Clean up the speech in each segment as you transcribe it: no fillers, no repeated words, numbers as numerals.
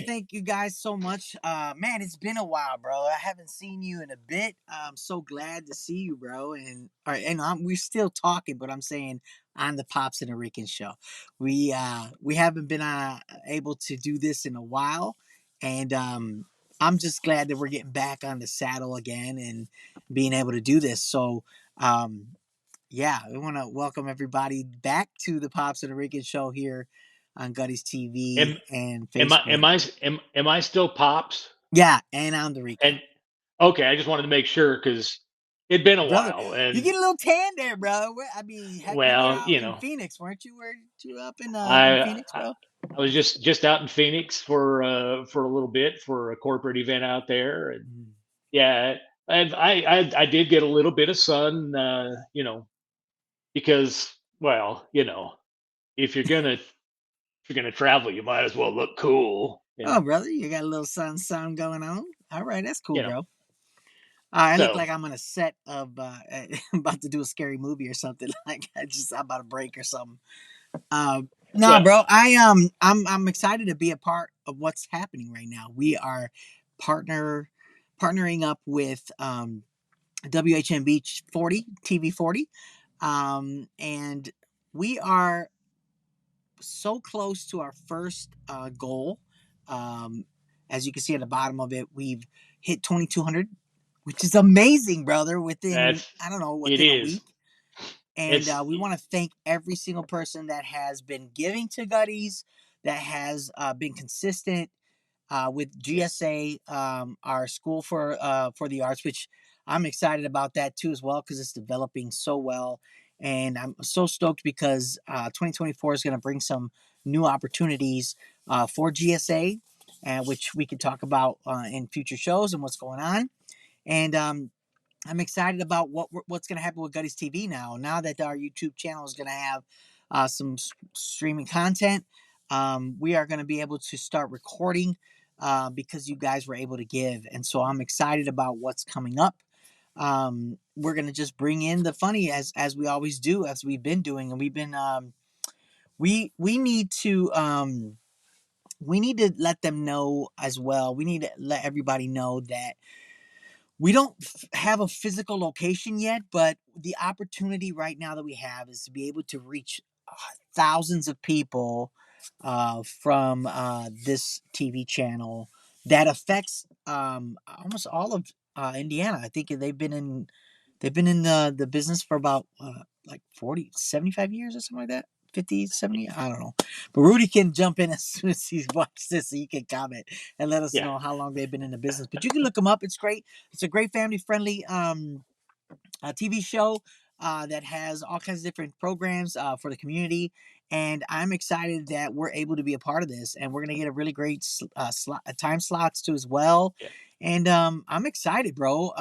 to thank you guys so much. Man, it's been a while, bro. I haven't seen you in a bit. I'm so glad to see you, bro. And all right, and we're still talking, but I'm saying on the Pops and the Rican show. We haven't been able to do this in a while, and I'm just glad that we're getting back on the saddle again and being able to do this. So um, yeah, we want to welcome everybody back to the Pops and the Rican show here on Gutty's TV Am and am I Facebook. am I am I still pops? Yeah, and I'm the Rican. And okay, I just wanted to make sure because it'd been a Brother, while, you and get a little tan there, bro. I mean, heck, you were well, out in Phoenix, weren't you? Were you up in I Phoenix, I, bro? I was just out in Phoenix for a little bit for a corporate event out there, and Mm. yeah, I did get a little bit of sun, because well, if you're gonna travel, you might as well look cool, Oh, brother, you got a little sun going on. All right, that's cool, you know. bro. I look So like I'm on a set of I'm about to do a scary movie or something. Like I'm about to break or something. No, well, bro. I'm excited to be a part of what's happening right now. We are partner partnering up with WHMB 40 TV 40, and we are so close to our first goal. Um, as you can see at the bottom of it, we've hit 2,200, which is amazing, brother. Within that's I don't know, it within a is. week. And It's we want to thank every single person that has been giving to Gutties, that has been consistent with yeah. GSA, our school for the arts, which I'm excited about that too as well because it's developing so well, and I'm so stoked because 2024 is going to bring some new opportunities for GSA, which we can talk about in future shows and what's going on, and I'm excited about what's going to happen with Gutty's TV now. Now that our YouTube channel is going to have some streaming content, we are going to be able to start recording because you guys were able to give, and so I'm excited about what's coming up. We're going to just bring in the funny as we always do, as we've been doing, and we've been we need to we need to let them know as well. We need to let everybody know that we don't have a physical location yet, but the opportunity right now that we have is to be able to reach thousands of people from this TV channel that affects almost all of Indiana. I think they've been in the business for about like 40, 75 years or something like that. 50, 70, I don't know. But Rudy can jump in as soon as he's watched this so you can comment and let us Yeah. know how long they've been in the business. But you can look them up. It's great. It's a great family friendly TV show that has all kinds of different programs for the community. And I'm excited that we're able to be a part of this. And we're going to get a really great time slots too as well. Yeah. And I'm excited, bro.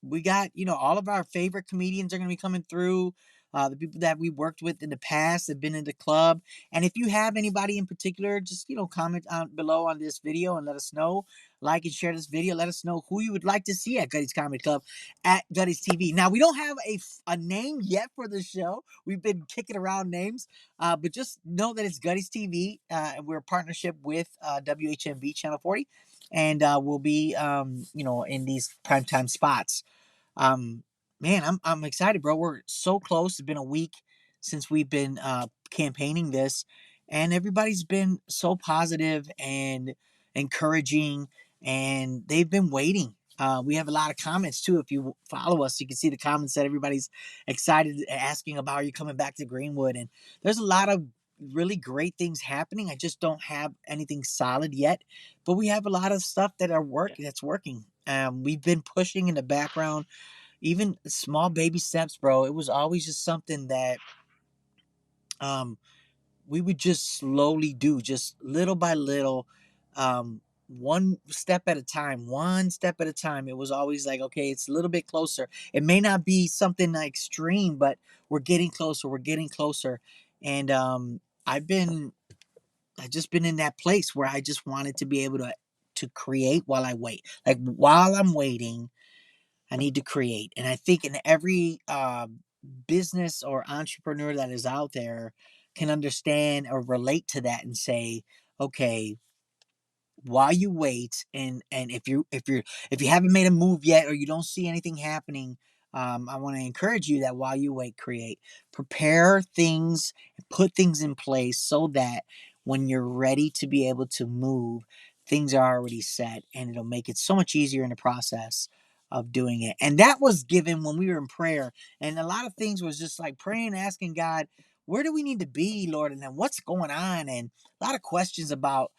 We got, all of our favorite comedians are going to be coming through. The people that we worked with in the past have been in the club. And if you have anybody in particular, just, comment on below on this video and let us know. Like and share this video. Let us know who you would like to see at Gutty's Comedy Club at Gutty's TV. Now we don't have a name yet for the show. We've been kicking around names, but just know that it's Gutty's TV. We're a partnership with WHMB Channel 40, and we'll be in these primetime spots. Um, Man, I'm excited, bro. We're so close. It's been a week since we've been campaigning this, and everybody's been so positive and encouraging, and they've been waiting. We have a lot of comments too. If you follow us, you can see the comments that everybody's excited, asking about are you coming back to Greenwood, and there's a lot of really great things happening. I just don't have anything solid yet, but we have a lot of stuff Yeah. that's working. We've been pushing in the background, even small baby steps, bro. It was always just something that um we would just slowly do, just little by little, one step at a time, one step at a time. It was always like, okay, it's a little bit closer. It may not be something extreme, but we're getting closer, we're getting closer. And I've been I just been in that place where I just wanted to be able to create while I wait. Like while I'm waiting, I need to create. And I think in every business or entrepreneur that is out there can understand or relate to that and say, okay, while you wait, and if you haven't made a move yet or you don't see anything happening, I want to encourage you that while you wait, prepare things, put things in place so that when you're ready to be able to move, things are already set, and it'll make it so much easier in the process of doing it. And that was given when we were in prayer, and a lot of things was just like praying, asking God, where do we need to be, Lord, and then what's going on, and a lot of questions about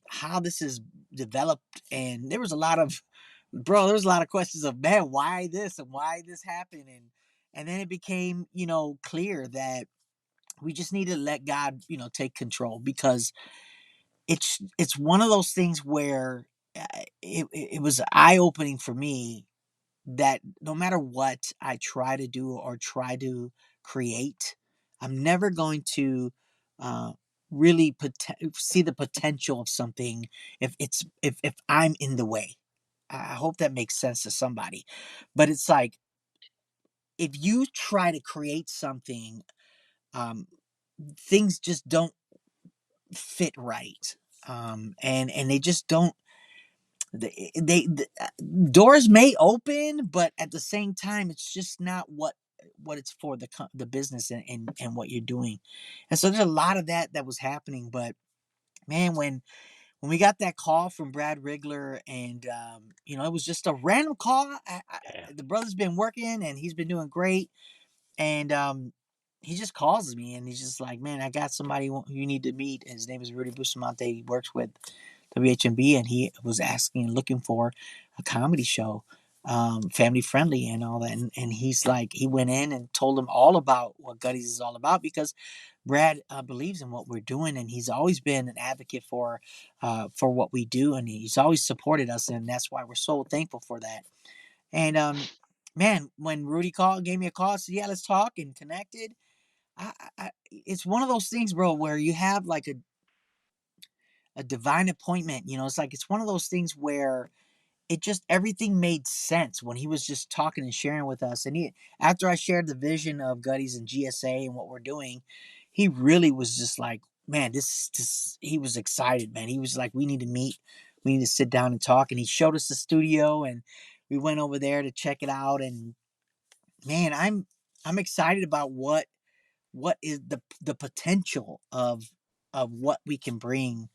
how this is developed. And there was a lot of, bro, there was a lot of questions of, man, why this and why this happened. And then it became, clear that we just need to let God, take control, because it's one of those things where it was eye opening for me that no matter what I try to do or try to create, I'm never going to uh, really see the potential of something if I'm in the way. I hope that makes sense to somebody, but it's like if you try to create something, um, things just don't fit right, and they just don't the doors may open, but at the same time, it's just not what it's for, the business, and what you're doing. And so there's a lot of that was happening. But man, when we got that call from Brad Rigler, and it was just a random call. Yeah. The brother's been working and he's been doing great, and he just calls me and he's just like, man, I got somebody you need to meet. His name is Rudy Bustamante. He works with WHMB, and he was asking and looking for a comedy show, family friendly and all that. And he's like, he went in and told him all about what Gutty's is all about, because Brad believes in what we're doing, and he's always been an advocate for what we do, and he's always supported us, and that's why we're so thankful for that. And man, when Rudy gave me a call, said, "Yeah, let's talk," and connected. It's one of those things, bro, where you have like a divine appointment. It's like it's one of those things where it just everything made sense when he was just talking and sharing with us. And after I shared the vision of Gutties and GSA and what we're doing, he really was just like, man, this. He was excited, man. He was like, we need to meet, we need to sit down and talk. And he showed us the studio, and we went over there to check it out. And man, I'm excited about what is the potential of what we can bring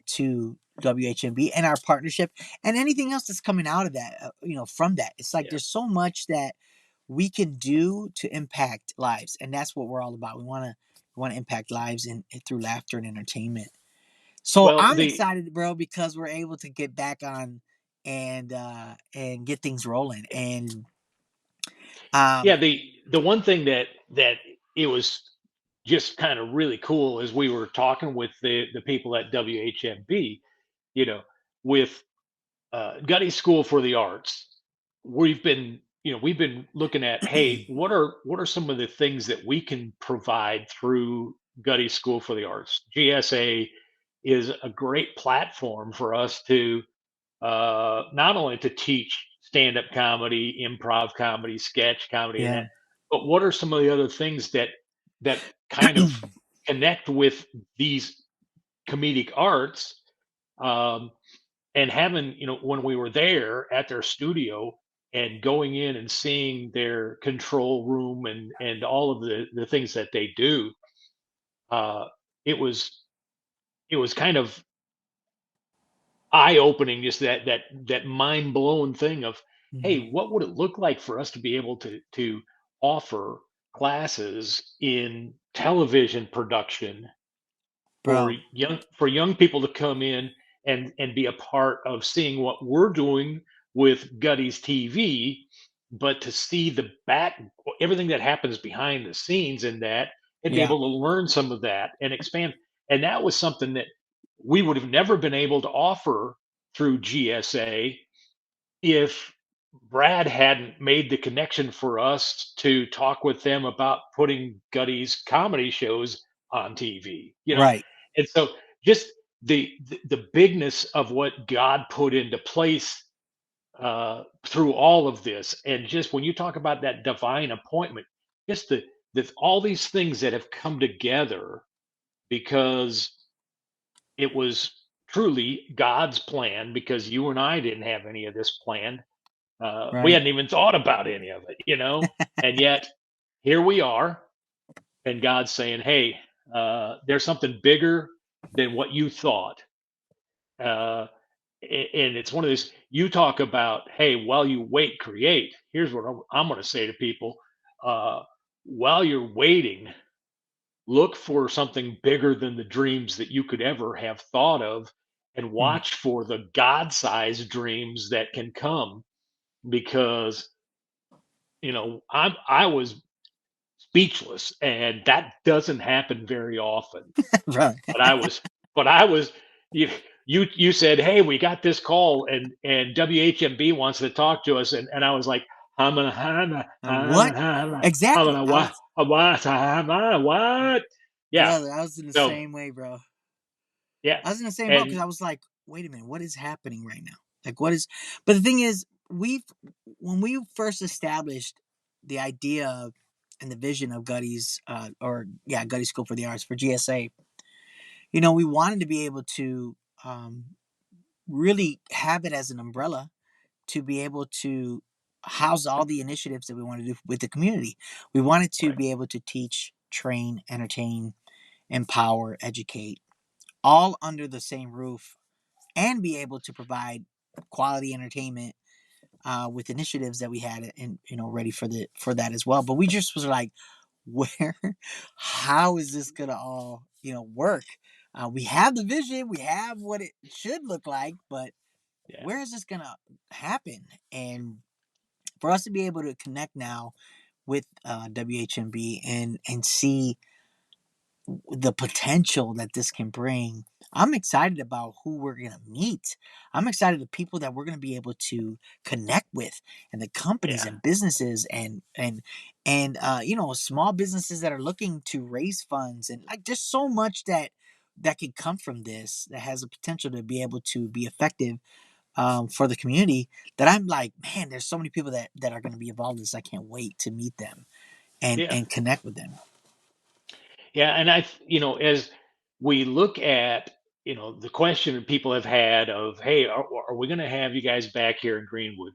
to WHMB and our partnership, and anything else that's coming out of that, from that. It's like Yeah. there's so much that we can do to impact lives, and that's what we're all about. We want to impact lives through laughter and entertainment. So Well, I'm excited, bro, because we're able to get back on and get things rolling. And yeah, um, the one thing that it was just kind of really cool as we were talking with the people at WHMB, you know, with Gutty School for the Arts, we've been looking at, hey, what are some of the things that we can provide through Gutty School for the Arts? GSA is a great platform for us to not only to teach stand-up comedy, improv comedy, sketch comedy, and yeah, that, but what are some of the other things that kind of connect with these comedic arts? Um, and having, when we were there at their studio and going in and seeing their control room and all of the things that they do, uh, it was it was kind of eye opening, just that mind blown thing of, Mhm. hey, what would it look like for us to be able to offer classes in television production Bro, for young people to come in and be a part of seeing what we're doing with Gutty's TV, but to see the back everything that happens behind the scenes in that, and be yeah, able to learn some of that and expand. And that was something that we would have never been able to offer through GSA if Brad hadn't made the connection for us to talk with them about putting Gutty's comedy shows on TV. right. And so just the bigness of what God put into place through all of this, and just when you talk about that divine appointment, just the all these things that have come together because it was. truly God's plan, because you and I didn't have any of this planned. We Right. hadn't even thought about any of it, you know? And yet here we are, and God's saying, "Hey, there's something bigger than what you thought." Uh, and it's one of those, you talk about, hey, while you wait, create. Here's what I'm going to say to people: uh, while you're waiting, look for something bigger than the dreams that you could ever have thought of, and Mm. watch for the God-sized dreams that can come. Because I was speechless, and that doesn't happen very often. Right. But I was you said, "Hey, we got this call, and WHMB wants to talk to us," and I was like, "Hama hama What? hama hama Exactly. hama what what?" Yeah. Brother, I was in the So same way, bro. yeah, I was in the same boat because and I was like, wait a minute, what is happening right now? Like, what is, but the thing is, when we first established the idea and the vision of Gutty's, Gutty School for the Arts for GSA, we wanted to be able to really have it as an umbrella to be able to house all the initiatives that we want to do with the community. We wanted to right, be able to teach, train, entertain, empower, educate, all under the same roof, and be able to provide quality entertainment with initiatives that we had and ready for that as well. But we just was like, where, how is this gonna all work? We have the vision, we have what it should look like, but yeah, where is this gonna happen? And for us to be able to connect now with WHMB and see the potential that this can bring. I'm excited about who we're going to meet. I'm excited the people that we're going to be able to connect with, and the companies yeah, and businesses and small businesses that are looking to raise funds, and like just so much that could come from this that has the potential to be able to be effective for the community. That I'm like, man, there's so many people that are going to be involved in this. I can't wait to meet them and yeah, and connect with them. yeah. And as we look at the question that people have had of, "Hey, are we going to have you guys back here in Greenwood?"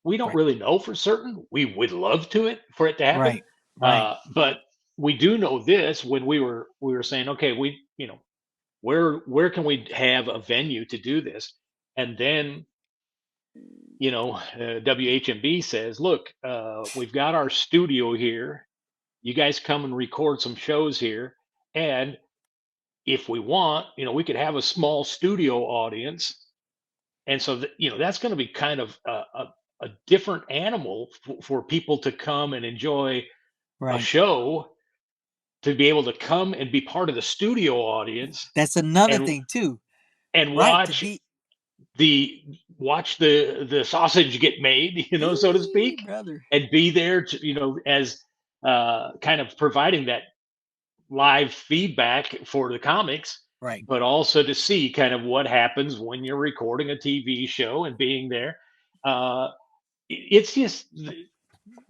We don't Right, really know for certain. We would love for it to happen, right, right. but we do know this: when we were saying, okay, where can we have a venue to do this? And then WHMB says, look, we've got our studio here. You guys come and record some shows here, and if we want, we could have a small studio audience. And so that's going to be kind of a different animal for people to come and enjoy a Right. show, to be able to come and be part of the studio audience, That's another and thing too. and Right, to watch be the the sausage get made, so to Eee, speak, brother. and be there to, as kind of providing that live feedback for the comics, Right. but also to see kind of what happens when you're recording a TV show and being there. It's just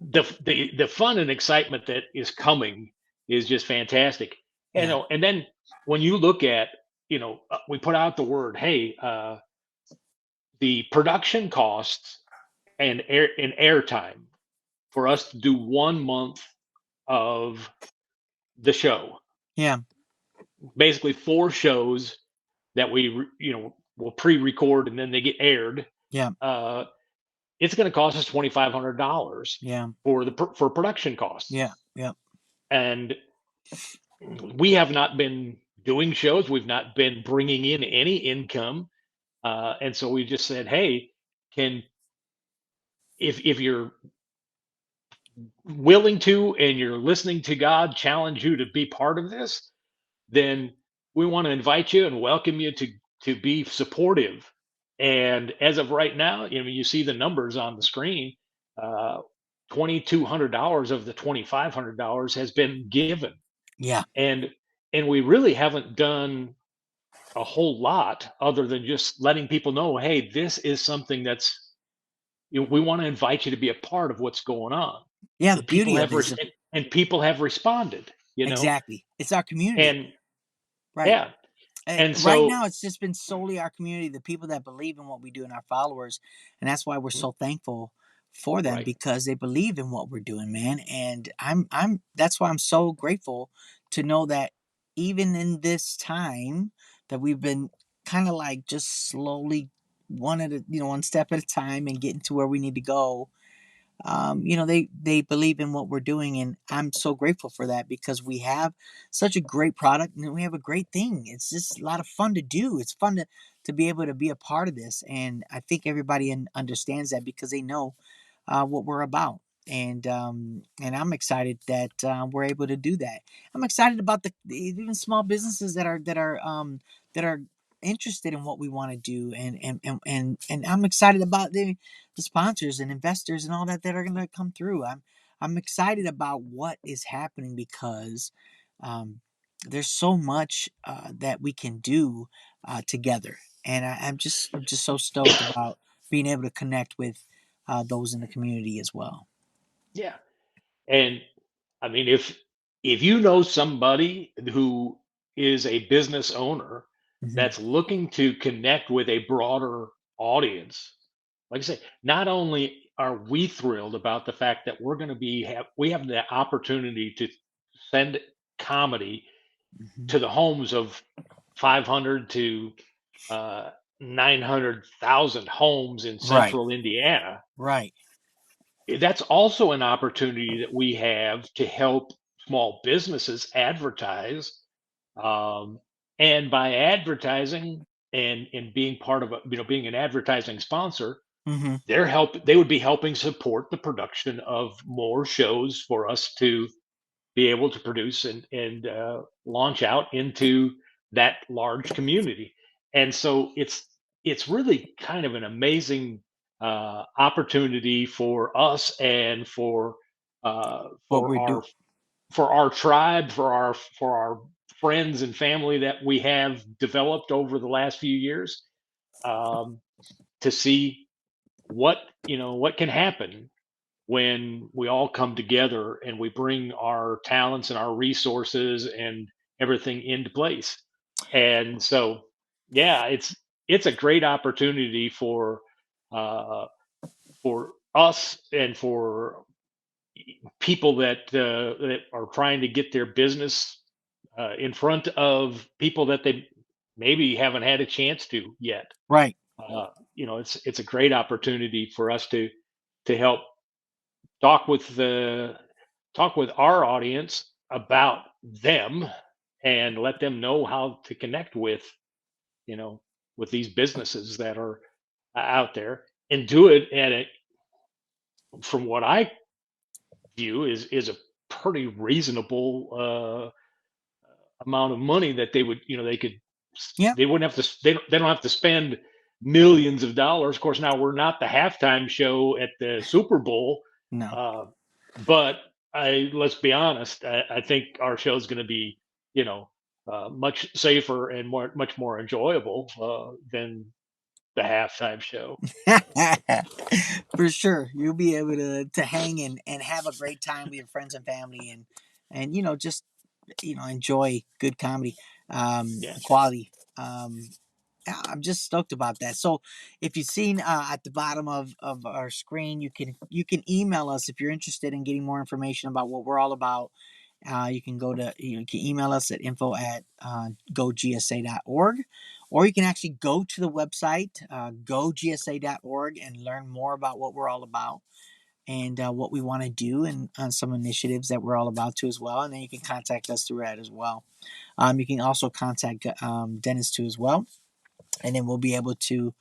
the fun and excitement that is coming is just fantastic. Yeah. And then when you look at, we put out the word, hey, the production costs and airtime for us to do 1 month of the show, Yeah. basically 4 shows that will pre-record and then they get aired. Yeah. uh it's going to cost us $2,500 Yeah. for production costs. Yeah. Yeah. And we have not been doing shows. We've not been bringing in any income. And so we just said, hey, can if you're willing to, and you're listening to God challenge you to be part of this, then we want to invite you and welcome you to be supportive. And as of right now, you see the numbers on the screen. Uh, $2,200 of the $2,500 has been given, Yeah. and we really haven't done a whole lot other than just letting people know, hey, this is something that's, we want to invite you to be a part of what's going on. Yeah. The And people beauty have of it is and people have responded, exactly. It's our community. and Right. yeah. And Right so now, it's just been solely our community, the people that believe in what we do and our followers, and that's why we're mm, so thankful for them right. because they believe in what we're doing, man. And I'm that's why I'm so grateful to know that even in this time that we've been kind of like just slowly one at a one step at a time and getting to where we need to go. They believe in what we're doing, and I'm so grateful for that because we have such a great product and we have a great thing. It's just a lot of fun to do. It's fun to be able to be a part of this, and I think everybody understands that because they know what we're about. And I'm excited that we're able to do that. I'm excited about the even small businesses that are interested in what we want to do, and I'm excited about the sponsors and investors and all that are going to come through. I'm excited about what is happening because um, there's so much that we can do together, and I'm just so stoked about being able to connect with those in the community as well. Yeah. And I mean, if you know somebody who is a business owner Hmm. that's looking to connect with a broader audience, like I say, not only are we thrilled about the fact that we're going to we have the opportunity to send comedy Hmm. to the homes of 500 to uh, 900,000 homes in Right, central Indiana. right. That's also an opportunity that we have to help small businesses advertise, um, and by advertising and being part of being an advertising sponsor, Hmm. they would be helping support the production of more shows for us to be able to produce and launch out into that large community. And so it's really kind of an amazing opportunity for us and What we're doing. for our tribe, for our friends and family that we have developed over the last few years, um, to see what what can happen when we all come together and we bring our talents and our resources and everything into place. And so, yeah, it's a great opportunity uh, for us and for people that are trying to get their business in front of people that they maybe haven't had a chance to yet. Right. It's a great opportunity for us to help talk with the talk with our audience about them and let them know how to connect you know with these businesses that are out there and do it at a from what I view is a pretty reasonable amount of money that they would they could Yeah. they wouldn't have to they don't have to spend millions of dollars. Of course, now we're not the halftime show at the Super Bowl, No. uh, but I let's be honest, I think our show is going to be you know much safer and much more enjoyable than the halftime show. For sure, you'll be able to hang and have a great time with your friends and family, and just enjoy good comedy, Yeah. quality. Yeah, I'm just stoked about that. So, if you've seen at the bottom of our screen, you can email us if you're interested in getting more information about what we're all about. You can email us at info at gogsa.org, or you can actually go to the website gogsa.org and learn more about what we're all about and what we want to do and some initiatives that we're all about too as well. And then you can contact us through that as well. You can also contact Dennis too as well, and then we'll be able to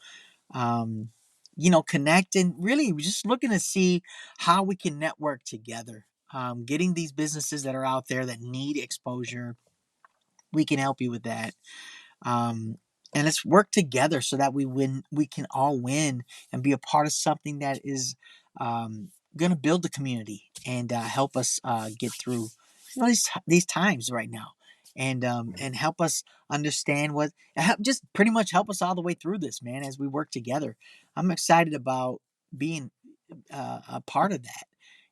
um, connect and really just looking to see how we can network together. Getting these businesses that are out there that need exposure, we can help you with that. um, and let's work together so that we can all win and be a part of something that is going to build the community and help us get through these times right now, and help us understand just pretty much help us all the way through this, man, as we work together. I'm excited about being a part of that,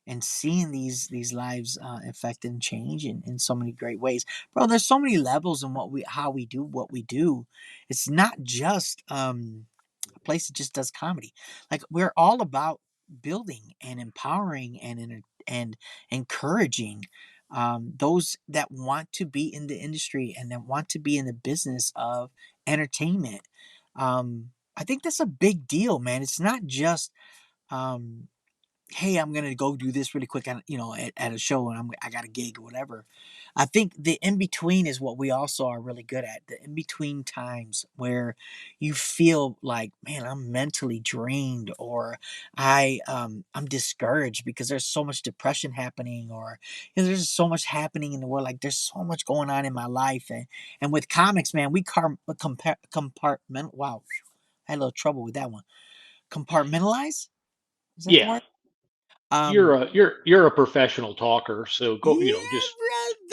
and seeing these lives affected and change in so many great ways. Bro, there's so many levels in what we how we do what we do. It's not just a place that just does comedy. Like we're all about building and empowering and encouraging those that want to be in the industry and that want to be in the business of entertainment. I think that's a big deal, man. It's not just um, hey, I'm gonna go do this really quick at at a show and I got a gig or whatever. I think the in between is what we also are really good at. The in between times where you feel like, man, I'm mentally drained or I'm discouraged because there's so much depression happening or there's so much happening in the world. Like there's so much going on in my life and with comics, man, we compartment. Wow, I had a little trouble with that one. Compartmentalize. Is that the Yeah. word? Um, You're a professional talker, so go, just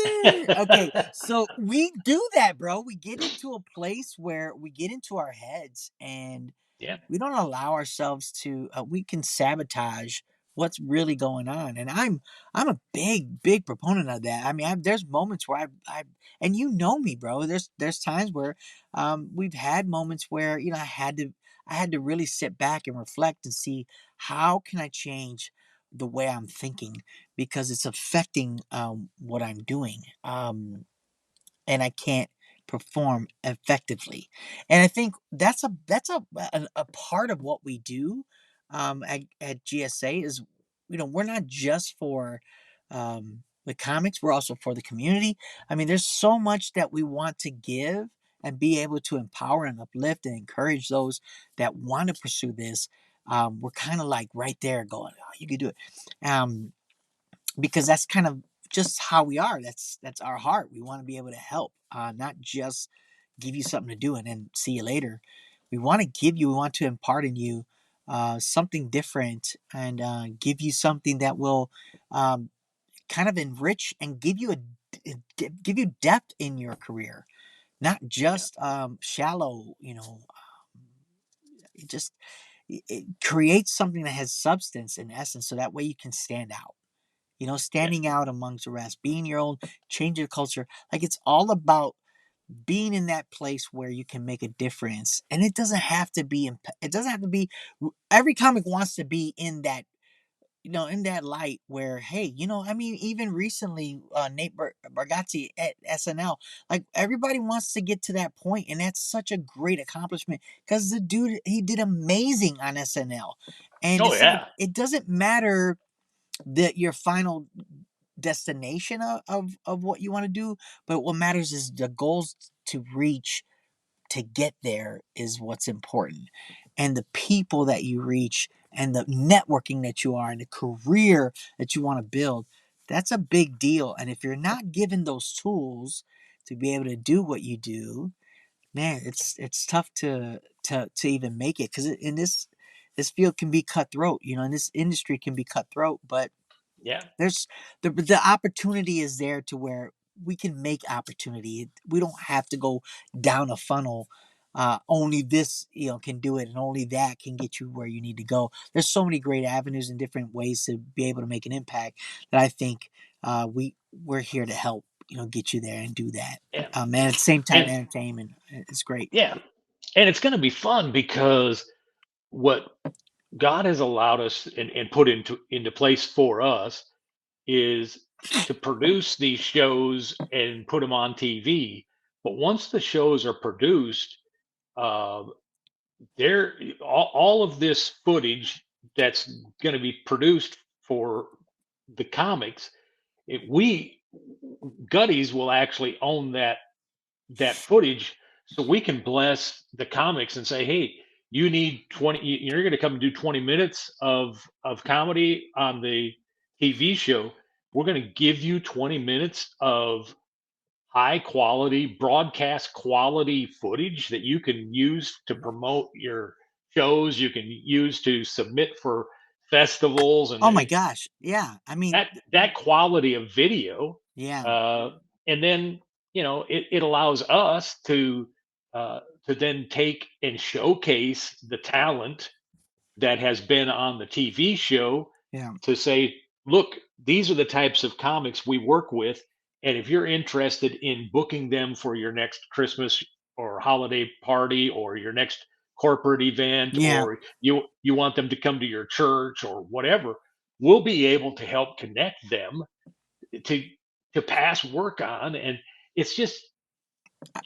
yeah, brother. Okay, so we do that, bro. We get into a place where we get into our heads and yeah, we don't allow ourselves to we can sabotage what's really going on, and I'm a big proponent of that. I mean, there's moments where I and you know me, bro. There's times where we've had moments where I had to really sit back and reflect and see how can I change the way I'm thinking because it's affecting what I'm doing. And I can't perform effectively. And I think that's a part of what we do at GSA is we're not just for the comics, we're also for the community. I mean, there's so much that we want to give and be able to empower and uplift and encourage those that want to pursue this. We're kind of like right there going, oh, you can do it. Because that's kind of just how we are. That's our heart. We want to be able to help, not just give you something to do and then see you later. We want to give you, we want to impart in you something different and give you something that will um, kind of enrich and give you give you depth in your career, not yeah, just shallow. It just it creates something that has substance in essence, so that way you can stand out, yeah, standing out amongst the rest, being your own, change your culture. Like it's all about being in that place where you can make a difference. And it doesn't have to be, it doesn't have to be, every comic wants to be in that, in that light where, hey, I mean, even recently, Nate Bargatze at SNL, like everybody wants to get to that point, and that's such a great accomplishment because the dude he did amazing on SNL, and oh it's like yeah, it doesn't matter that your final destination of what you want to do, but what matters is the goals to reach to get there is what's important, and the people that you reach and the networking that you are and the career that you want to build, that's a big deal. And if you're not given those tools to be able to do what you do, man, it's tough to even make it because in this field can be cutthroat, in this industry can be cutthroat, but yeah, there's the opportunity is there to where we can make opportunity. We don't have to go down a funnel. Only this, can do it, and only that can get you where you need to go. There's so many great avenues and different ways to be able to make an impact that I think we're here to help, get you there and do that. yeah, Man, at the same time, and entertainment, it's great. yeah, and it's going to be fun because what God has allowed us and put into place for us is to produce these shows and put them on TV. But once the shows are produced, uh, there all of this footage that's going to be produced for the comics, we Gutties will actually own that footage, so we can bless the comics and say, hey, you need 20, you're going to come and do 20 minutes of comedy on the TV show. We're going to give you 20 minutes of high quality broadcast quality footage that you can use to promote your shows, you can use to submit for festivals, and Oh my gosh, yeah. I mean, that quality of video, yeah, uh, and then it allows us to then take and showcase the talent that has been on the TV show yeah. to say. look, these are the types of comics we work with. And if you're interested in booking them for your next Christmas or holiday party or your next corporate event, Yeah. or you want them to come to your church or whatever, we'll be able to help connect them to pass work on. And it's just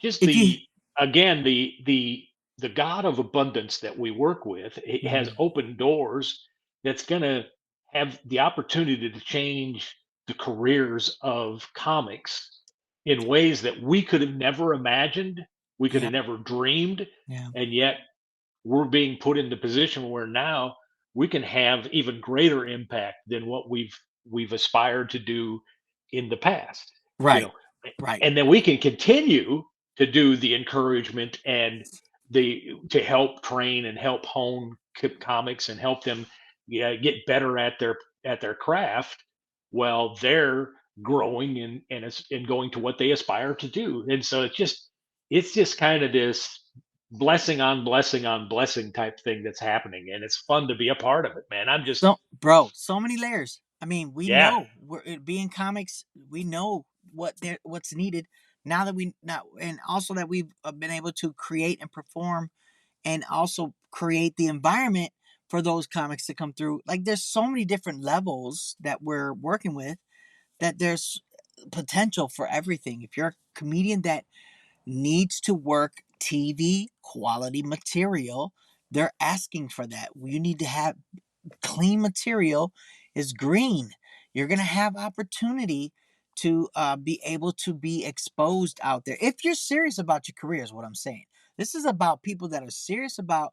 If you the again the God of abundance that we work with, it has Mhm. opened doors that's going to have the opportunity to change the careers of comics in ways that we could have never imagined, we could Yeah, have never dreamed. yeah. And yet we're being put in the position where now we can have even greater impact than what we've aspired to do in the past, you Right. know. Right. And then we can continue to do the encouragement and the to help train and help hone comics and help them, yeah, get better at their craft while they're growing and going to what they aspire to do. And so it's just kind of this blessing on blessing on blessing type thing that's happening, and it's fun to be a part of it, man. I'm just So, bro, so many layers. I mean, we yeah, know we're being comics. We know what's needed now that we now, and also that we've been able to create and perform, and also create the environment for those comics to come through. Like, there's so many different levels that we're working with, that there's potential for everything. If you're a comedian that needs to work TV quality material, they're asking for that. You need to have clean material is green. You're going to have opportunity to be able to be exposed out there. If you're serious about your career, is what I'm saying. This is about people that are serious about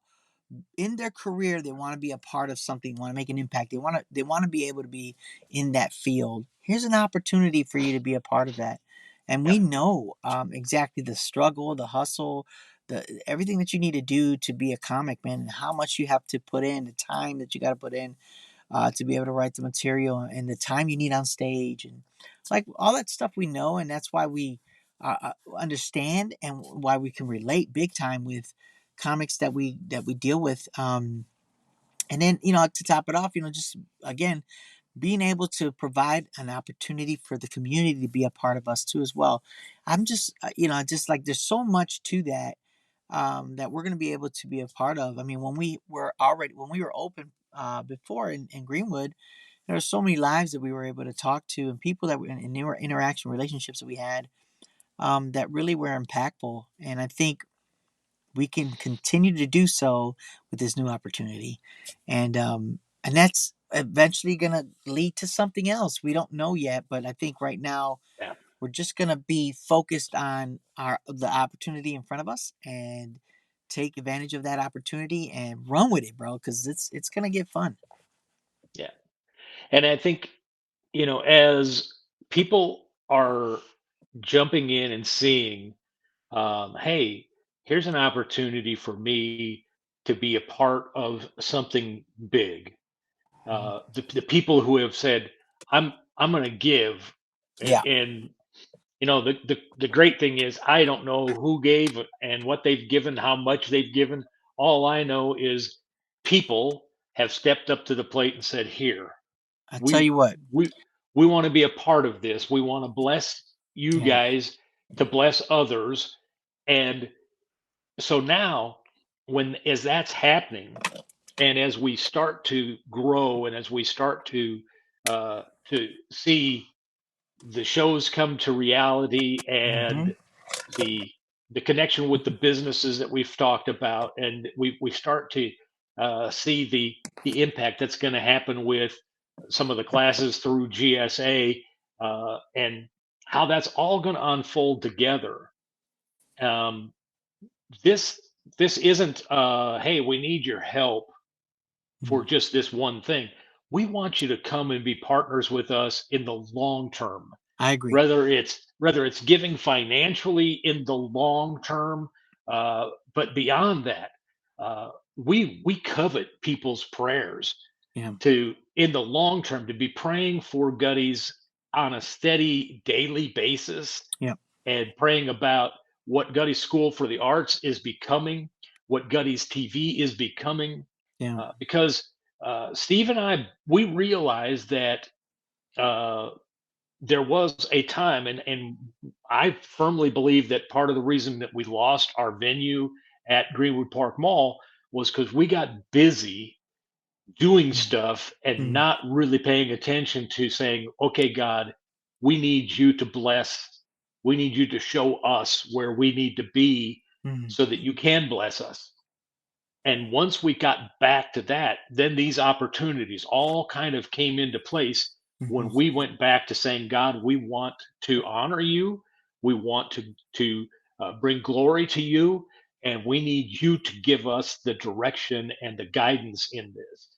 in their career. They want to be a part of something, want to make an impact. They want to be able to be in that field. Here's an opportunity for you to be a part of that. And yeah, we know exactly the struggle, the hustle, the everything that you need to do to be a comic, man, and how much you have to put in, the time that you got to put in to be able to write the material, and the time you need on stage, and like all that stuff we know, and that's why we understand, and why we can relate big time with comics that we deal with. And then, to top it off, just again, being able to provide an opportunity for the community to be a part of us too as well. I'm just just like, there's so much to that, that we're going to be able to be a part of. I mean, when we were open before in Greenwood, there were so many lives that we were able to talk to, and people that were in interaction relationships that we had, that really were impactful. And I think we can continue to do so with this new opportunity, and that's eventually going to lead to something else. We don't know yet, but I think right now yeah, we're just going to be focused on the opportunity in front of us, and take advantage of that opportunity and run with it, bro, because it's going to get fun. yeah. And I think, as people are jumping in and seeing, hey, here's an opportunity for me to be a part of something big. Mhm. The people who have said, I'm going to give, Yeah, and the great thing is I don't know who gave and what they've given, how much they've given. All I know is people have stepped up to the plate and said, here, I tell we you what. we we want to be a part of this. We want to bless you Yeah. guys to bless others. And so now, when as that's happening, and as we start to grow, and as we start to see the shows come to reality, Hmm. and the the connection with the businesses that we've talked about, and we start to see the impact that's going to happen with some of the classes through GSA, and how that's all going to unfold together. Um, this this isn't hey, we need your help for Mm. just this one thing. We want you to come and be partners with us in the long term, I agree. whether it's giving financially in the long term, but beyond that, we covet people's prayers Yeah. to in the long term to be praying for Gutties on a steady daily basis, Yeah. and praying about what Gutty's School for the Arts is becoming, what Gutty's TV is becoming, Yeah. because Steve and I, we realize that. uh, there was a time, and I firmly believe that part of the reason that we lost our venue at Greenwood Park Mall was because we got busy doing Mm, stuff and mm, not really paying attention to saying, okay, God, we need you to bless. We need you to show us where we need to be mm, so that you can bless us. And once we got back to that, then these opportunities all kind of came into place mhm, when we went back to saying, God, we want to honor you. We want to bring glory to you. And we need you to give us the direction and the guidance in this.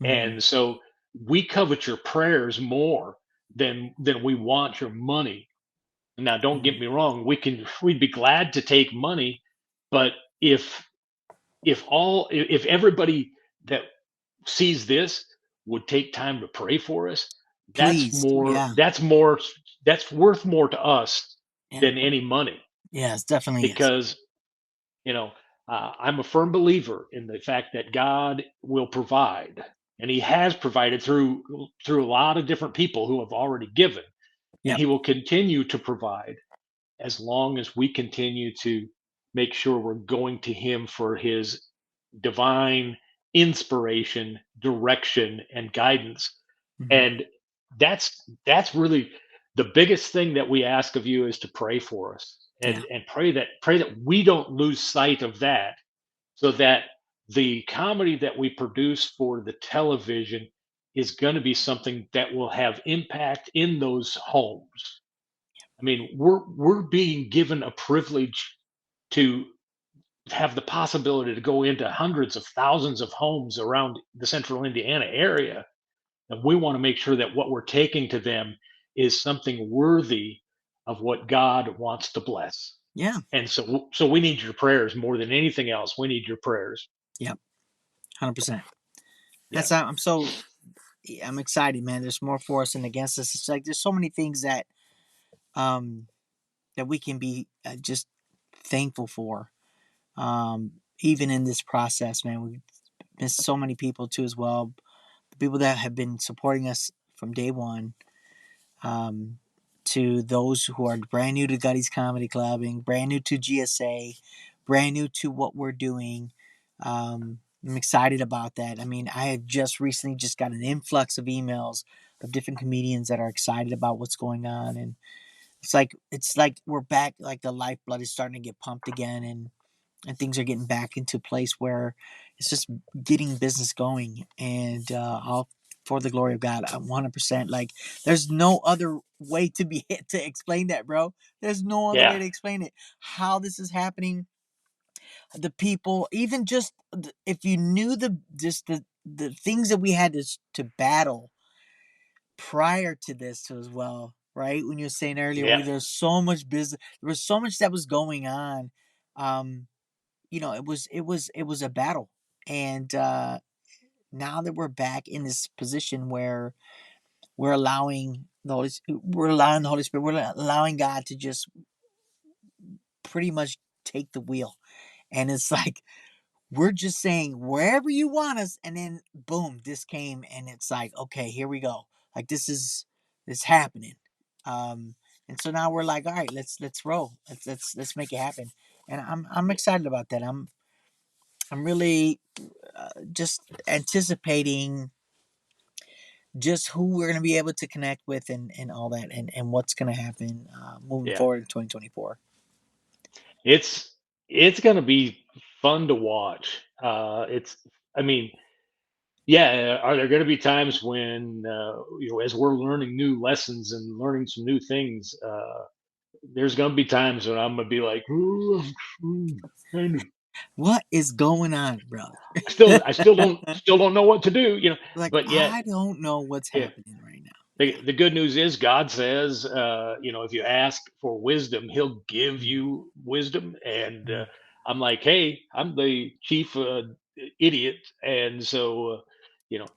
mhm, And so we covet your prayers more than we want your money. Now, don't mhm. get me wrong, we'd be glad to take money, but if if everybody that sees this would take time to pray for us, that's Please, more yeah, that's more that's worth more to us yeah, than any money, yes, definitely is. because you know I'm a firm believer in the fact that God will provide, and He has provided through a lot of different people who have already given, and Yep, He will continue to provide as long as we continue to make sure we're going to Him for His divine inspiration, direction, and guidance. mhm, And that's really the biggest thing that we ask of you, is to pray for us, yeah, and pray that we don't lose sight of that, so that the comedy that we produce for the television is going to be something that will have impact in those homes. I mean, we're being given a privilege to have the possibility to go into hundreds of thousands of homes around the central Indiana area. And we want to make sure that what we're taking to them is something worthy of what God wants to bless. yeah, And so we need your prayers more than anything else. We need your prayers. yep, 100%. Yeah. That's I'm so I'm excited, man. There's more for us than against us. It's like there's so many things um that we can be just thankful for. Even in this process, man, we missed so many people too as well. The people that have been supporting us from day one, um, to those who are brand new to Gutty's Comedy Clubbing, brand new to GSA, brand new to what we're doing. I'm excited about that. I mean, I have just recently just got an influx of emails of different comedians that are excited about what's going on, and it's like we're back. Like the lifeblood is starting to get pumped again, and things are getting back into place where it's just getting business going, and all for the glory of God. 100%. Like there's no other way to be to explain that, bro. There's no other way Yeah. to explain it. How this is happening, the people, even just if you knew the things that we had to battle prior to this as well, right? When you were saying earlier, Yeah. we there's so much business, there was so much that was going on. Um, it was a battle, and now that we're back in this position where we're allowing the Holy Spirit, we're allowing God to just pretty much take the wheel, and it's like we're just saying wherever you want us, and then boom, this came, and it's like okay, here we go, like this happening, um, and so now we're like, all right, let's roll, let's make it happen, and I'm excited about that. I'm really just anticipating just who we're going to be able to connect with and all that and what's going to happen moving Yeah. forward in 2024. It's it's gonna be fun to watch. It's I mean, yeah, are there going to be times when, as we're learning new lessons and learning some new things, there's going to be times when I'm going to be like, "Ooh, kind of, What is going on, brother? I still don't know what to do, Like but yet, I don't know what's yeah, happening right now. the good news is God says, if you ask for wisdom, He'll give Mm, you wisdom. And mm. I'm like, hey, I'm the chief idiot, and so you know.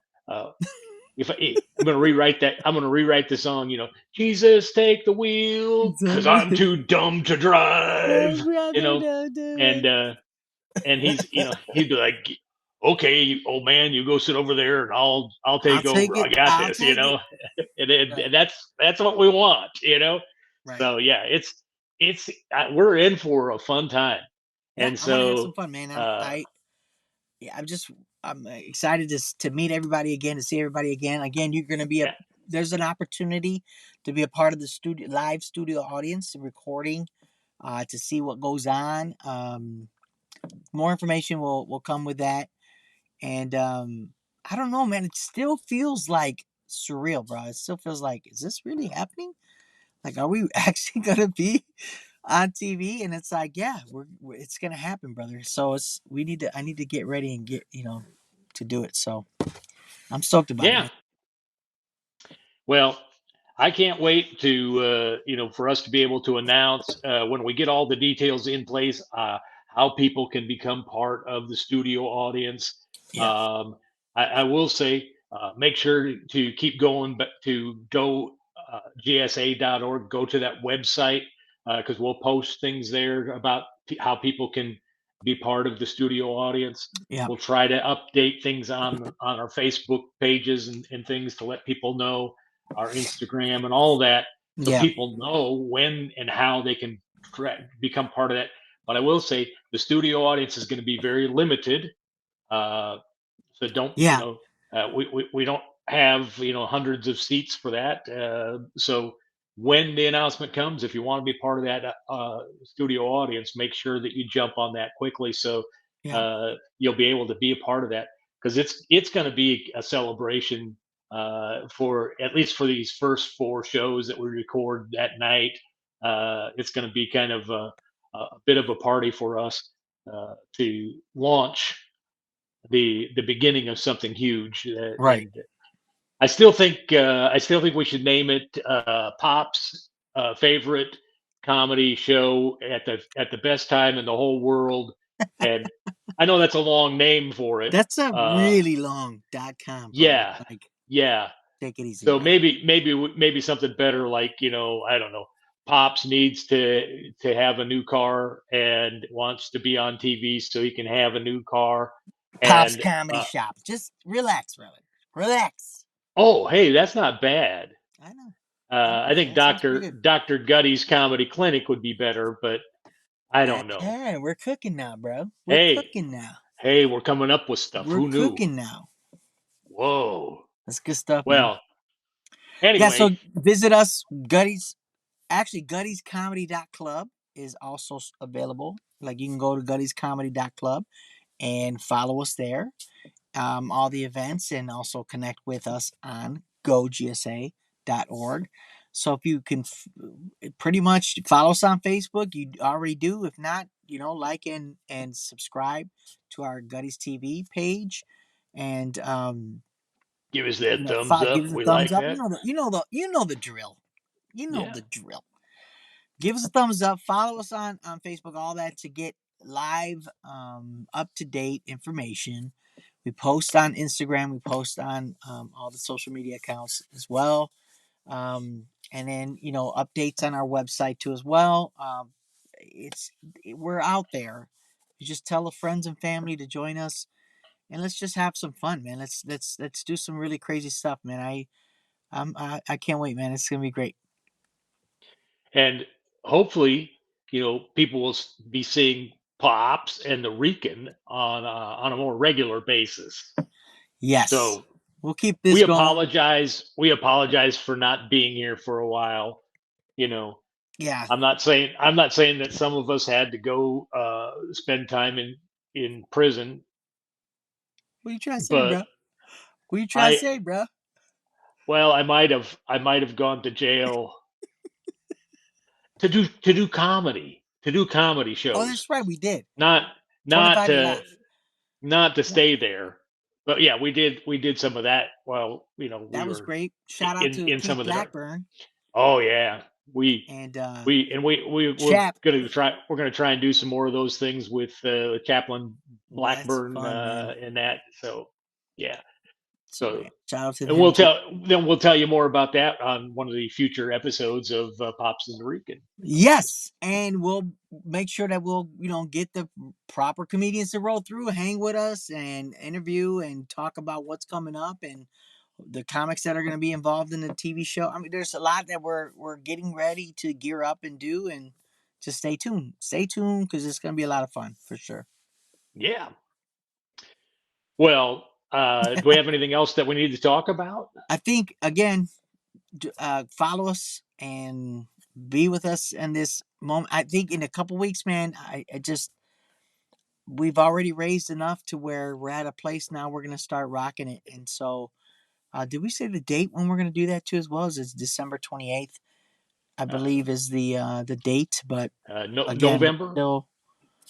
If I'm going to rewrite that, I'm going to rewrite the song. Jesus, take the wheel, cause I'm too dumb to drive. You Brother, know, don't do and it. he'd be like, okay, old man, you go sit over there, and I'll I'll take take over. I it. got I'll this, you take it. know. And Right. that's what we want, you know. Right. So yeah, it's we're in for a fun time, Yeah, and I'm gonna have so some fun, man. uh, Yeah, I'm excited to meet everybody again, to see everybody again. Again, you're gonna be a yeah, there's an opportunity to be a part of the live studio audience recording, to see what goes on. More information will come with that, and I don't know, man. It still feels like surreal, bro. It still feels like, is this really happening? Like, are we actually gonna be on TV? And it's like, yeah, it's gonna happen, brother. So I need to get ready and get, to do it. So I'm stoked about it, yeah. man. Well, I can't wait to for us to be able to announce when we get all the details in place, how people can become part of the studio audience. Yeah, Um, I will say, make sure to keep going, but to go gsa.org, go to that website, because we'll post things there about how people can be part of the studio audience. yeah, We'll try to update things on our Facebook pages and things to let people know, our Instagram and all that, so yeah, people know when and how they can become part of that. But I will say the studio audience is going to be very limited. Uh, so don't, yeah, we don't have, hundreds of seats for that. So when the announcement comes, if you want to be part of that studio audience, make sure that you jump on that quickly, so yeah. you'll be able to be a part of that, because it's going to be a celebration, for at least for these first four shows that we record that night. It's going to be kind of a bit of a party for us, to launch the beginning of something huge. Right. And I still think we should name it Pop's favorite comedy show at the best time in the whole world. And I know that's a long name for it. That's a Uh, really long .com, brother. yeah, Like, yeah. take it easy, So man. maybe something better, like, I don't know. Pops needs to have a new car and wants to be on TV so he can have a new car. Pop's And Comedy Shop. Just relax, brother. Relax. oh, hey, that's not bad. I know. I know, I man. think That sounds pretty good. Doctor Gutty's Comedy Clinic would be better, but I don't know. Yeah, we're cooking now, bro. We're Hey, cooking now. hey, we're coming up with stuff. We're Who knew? cooking now. Whoa. That's good stuff, man. Well, Yeah, anyway, so visit us. Gutty's Comedy.club is also available. Like, you can go to Gutty's Comedy.club and follow us there. All the events, and also connect with us on gogsa.org. So if you can pretty much follow us on Facebook, you already do. If not, like and subscribe to our Gutty's TV page, and give us that thumbs give up. us a We thumbs like up. that. You know the drill. You know Yeah. the drill. Give us a thumbs up. Follow us on Facebook. All that to get live, up to date information. We post on Instagram. We post on all the social media accounts as well. And then, updates on our website too as well. It's We're out there. You just tell the friends and family to join us, and let's just have some fun, man. Let's do some really crazy stuff, man. I can't wait, man. It's gonna be great. And hopefully, people will be seeing Pops and the Rican on a more regular basis. Yes, So we'll keep this going. we apologize for not being here for a while. You know, Yeah. I'm not saying that some of us had to go spend time in prison, What are you trying to say, but bro? What are you trying to I say, bro? well, I might have gone to jail to do comedy Oh, shows, that's right. We did not not 25 to to laugh. not to Yeah, stay there. But yeah, we did some of that while, we that was were great. Shout out to in some Keith of the dark. Blackburn Oh yeah, we and we and we're Chap. gonna try and do some more of those things with Chaplain Well, that's Blackburn, fun, man. and that. So yeah. So So, man, shout out to and him too. we'll tell you more about that on one of the future episodes of Pops and the Rican. Yes, and we'll make sure that we'll get the proper comedians to roll through, hang with us, and interview and talk about what's coming up and the comics that are going to be involved in the TV show. I mean, there's a lot that we're getting ready to gear up and do, and just stay tuned. Stay tuned because it's going to be a lot of fun for sure. Yeah. Well, do we have anything else that we need to talk about? I think again, follow us and be with us in this moment. I think in a couple weeks, man, I just we've already raised enough to where we're at a place now we're going to start rocking it. And so, did we say the date when we're going to do that too as well? Is it's December 28th, I Uh, believe is the date, but again, we're November, still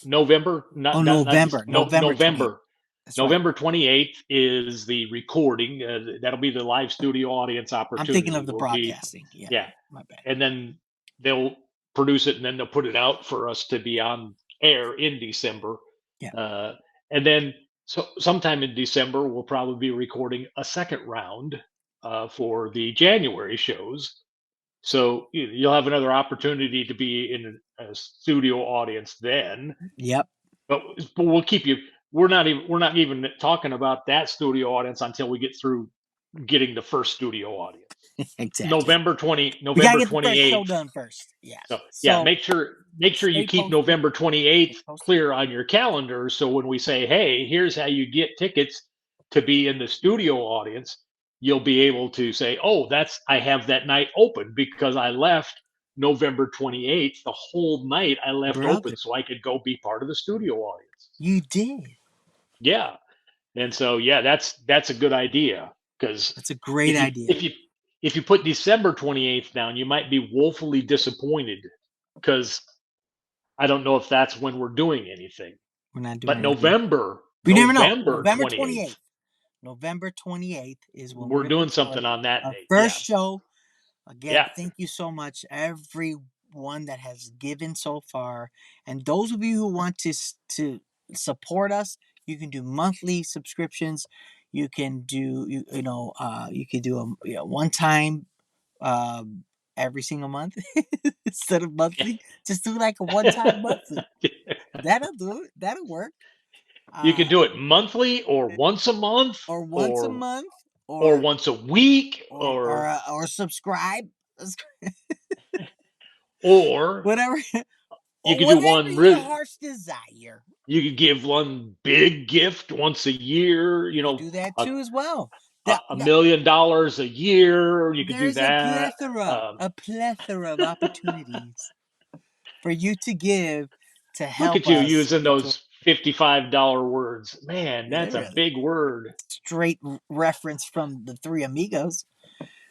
November, oh not this, November, no, November 28th. November. That's right. November 28th is the recording. That'll be the live studio audience I'm thinking of opportunity. the Will be, broadcasting. Yeah, yeah, my bad. and then they'll produce it and then they'll put it out for us to be on air in December. Yeah. Uh, and then sometime in December, we'll probably be recording a second round for the January shows. So you'll have another opportunity to be in a studio audience then. Yep. But we'll keep you. We're not even talking about that studio audience until we get through getting the first studio audience. Exactly. We gotta November get the first show 28th. done first. So Yes. yeah, So make sure you stay keep posted. November Stay 28th posted. clear on your calendar. So when we say, hey, here's how you get tickets to be in the studio audience, you'll be able to say, oh, I have that night open because I left November 28th, the whole night I left Brother, open so I could go be part of the studio audience. you did. Yeah. And so yeah, that's a good idea because That's a great if you idea. if you if you put December 28th down, you might be woefully disappointed because I don't know if that's when we're doing anything. We're not doing But anything. We never know. November November 28th, 28th. November 28th is when we're we're going to doing be doing something on that our date. first Yeah. show. Again, Yeah. thank you so much, everyone that has given so far. And those of you who want to support us, you can do monthly subscriptions. You can do you can do a one time every single month instead of monthly. Just do like a one time monthly. That'll do it. That'll work. You can Uh, do it monthly or once a month or once a or month, or or once a week or subscribe, or whatever, you or could do whatever one your really heart's desire. you could give one big gift once a year, You could do that a, too as well. $1 million a year. You could do There's a that. plethora, of opportunities for you to give to Look help at you us using get to those $55 words. Man, yeah, that's a brother. big word. Straight reference from the Three Amigos.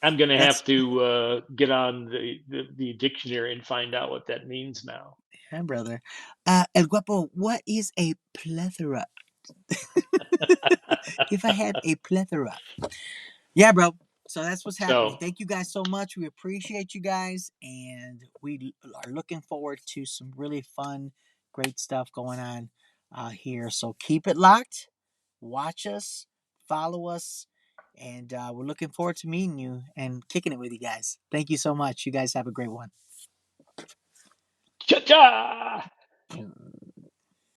I'm gonna That's have to get on the dictionary and find out what that means now. yeah, brother. El Guapo, what is a plethora? If I had a plethora. Yeah, bro. So that's what's happening. So Thank you guys so much. We appreciate you guys, and we are looking forward to some really fun, great stuff going on here. So keep it locked, watch us, follow us, and we're looking forward to meeting you and kicking it with you guys. Thank you so much. You guys have a great one. cha cha.